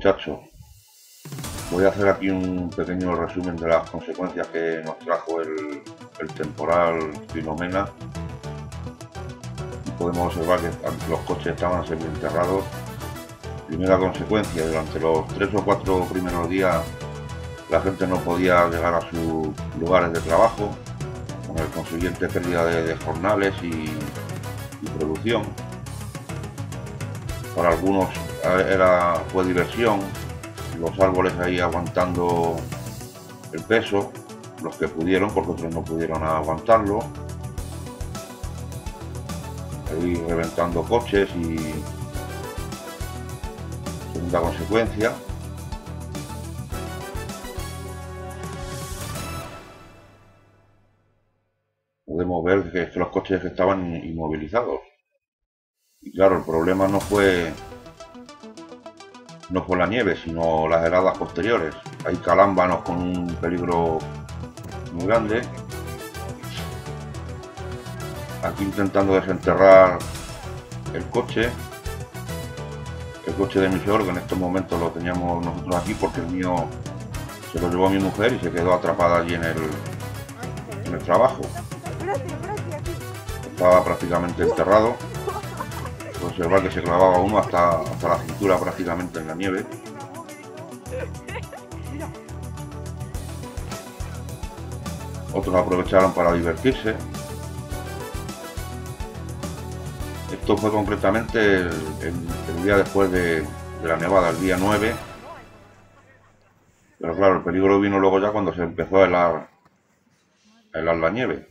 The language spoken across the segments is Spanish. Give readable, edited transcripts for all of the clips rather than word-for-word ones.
muchachos, voy a hacer aquí un pequeño resumen de las consecuencias que nos trajo el temporal Filomena. Podemos observar que los coches estaban semienterrados. Primera consecuencia, durante los 3 o 4 primeros días la gente no podía llegar a sus lugares de trabajo, con el consiguiente pérdida de jornales y producción. Para algunos fue diversión, los árboles ahí aguantando el peso, los que pudieron, porque otros no pudieron aguantarlo, ahí reventando coches. Y segunda consecuencia, podemos ver que los coches estaban inmovilizados. Y claro, el problema no fue la nieve, sino las heladas posteriores. Hay calámbanos con un peligro muy grande. Aquí intentando desenterrar el coche de mi suegro, que en estos momentos lo teníamos nosotros aquí porque el mío se lo llevó a mi mujer y se quedó atrapada allí en el trabajo. Estaba prácticamente enterrado. Observar que se clavaba uno hasta la cintura prácticamente en la nieve. Otros aprovecharon para divertirse. Esto fue concretamente el día después de la nevada, el día 9. Pero claro, el peligro vino luego ya cuando se empezó a helar la nieve.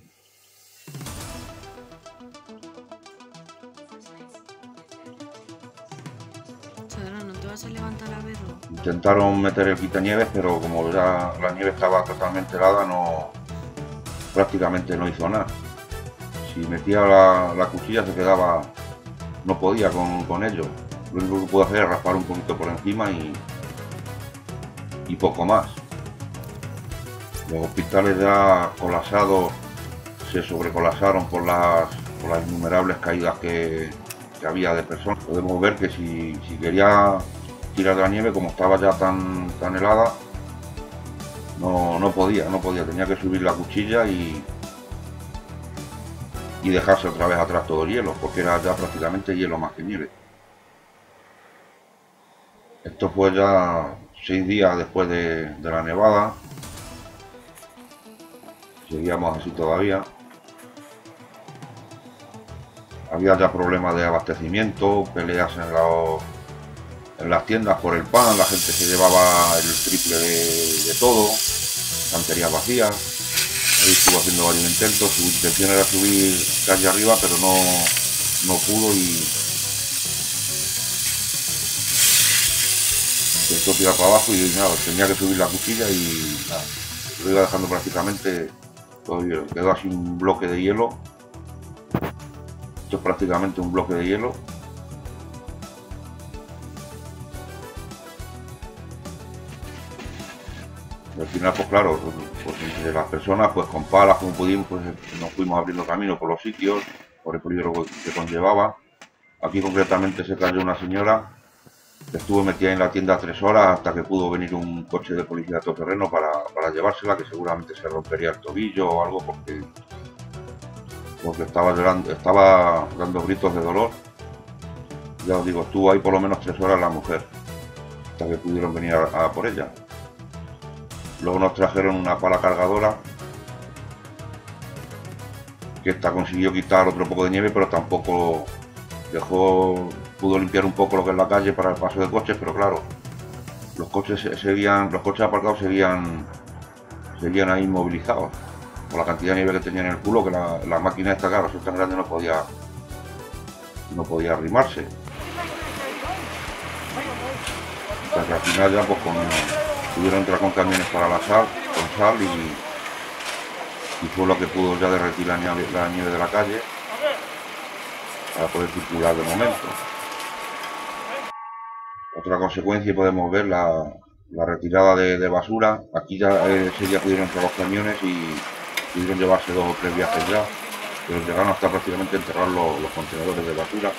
¿No te vas a levantar a verlo? Intentaron meter el quitanieves, pero como ya la nieve estaba totalmente helada, prácticamente no hizo nada. Si metía la cuchilla se quedaba, no podía con ello. Lo único que pudo hacer es raspar un poquito por encima y poco más. Los hospitales ya colapsados se sobrecolapsaron por las innumerables caídas que había de personas. Podemos ver que si quería tirar de la nieve, como estaba ya tan helada, no podía, tenía que subir la cuchilla y dejarse otra vez atrás todo el hielo, porque era ya prácticamente hielo más que nieve. Esto fue ya 6 días después de la nevada. Seguíamos así todavía. Había ya problemas de abastecimiento, peleas en las tiendas por el pan, la gente se llevaba el triple de todo, estanterías vacías. Ahí estuvo haciendo varios intentos, su intención era subir calle arriba, pero no pudo y intentó tirar para abajo y nada, tenía que subir la cuchilla y nada, lo iba dejando prácticamente todo hielo. Quedó así un bloque de hielo. Esto es prácticamente un bloque de hielo. Y al final, pues claro, pues entre las personas, pues con palas, como pudimos, pues nos fuimos abriendo camino por los sitios, por el peligro que conllevaba. Aquí concretamente se cayó una señora que estuvo metida en la tienda 3 horas hasta que pudo venir un coche de policía todoterreno para llevársela, que seguramente se rompería el tobillo o algo porque estaba llorando, estaba dando gritos de dolor. Ya os digo, estuvo ahí por lo menos 3 horas la mujer hasta que pudieron venir a por ella. Luego nos trajeron una pala cargadora, que esta consiguió quitar otro poco de nieve, pero tampoco pudo limpiar un poco lo que es la calle para el paso de coches, pero claro, los coches aparcados seguían ahí inmovilizados por la cantidad de nieve que tenía en el culo, que la máquina esta, claro, es tan grande, no podía arrimarse. Hasta que al final ya pues pudieron entrar con camiones para la sal, con sal y fue lo que pudo ya derretir la nieve de la calle para poder circular de momento. Otra consecuencia, podemos ver la retirada de basura. Aquí ya ese día pudieron entrar los camiones y pudieron llevarse 2 o 3 viajes ya, pero llegaron hasta prácticamente enterrar los contenedores de basura.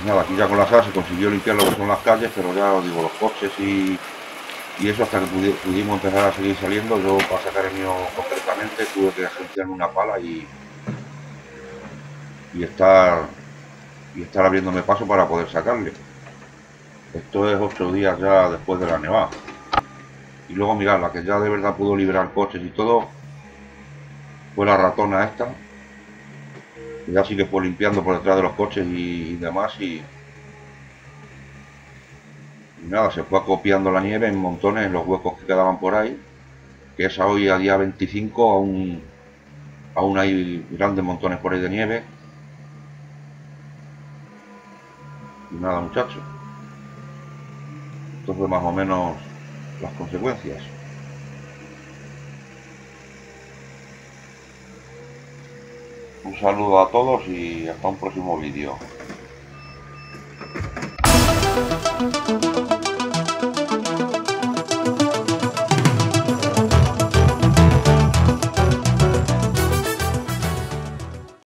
Nada, aquí ya con la sal se consiguió limpiar lo que son las calles, pero ya os digo, los coches y eso hasta que pudimos empezar a seguir saliendo. Yo para sacar el mío concretamente tuve que agenciarme una pala y estar abriéndome paso para poder sacarle. Esto es 8 días ya después de la nevada. Y luego mirad, la que ya de verdad pudo liberar coches y todo fue la ratona esta. Ya sí que fue limpiando por detrás de los coches y demás y nada, se fue acopiando la nieve en montones en los huecos que quedaban por ahí, que es hoy a día 25 aún hay grandes montones por ahí de nieve. Y nada, muchachos, esto fue más o menos las consecuencias. Un saludo a todos y hasta un próximo vídeo.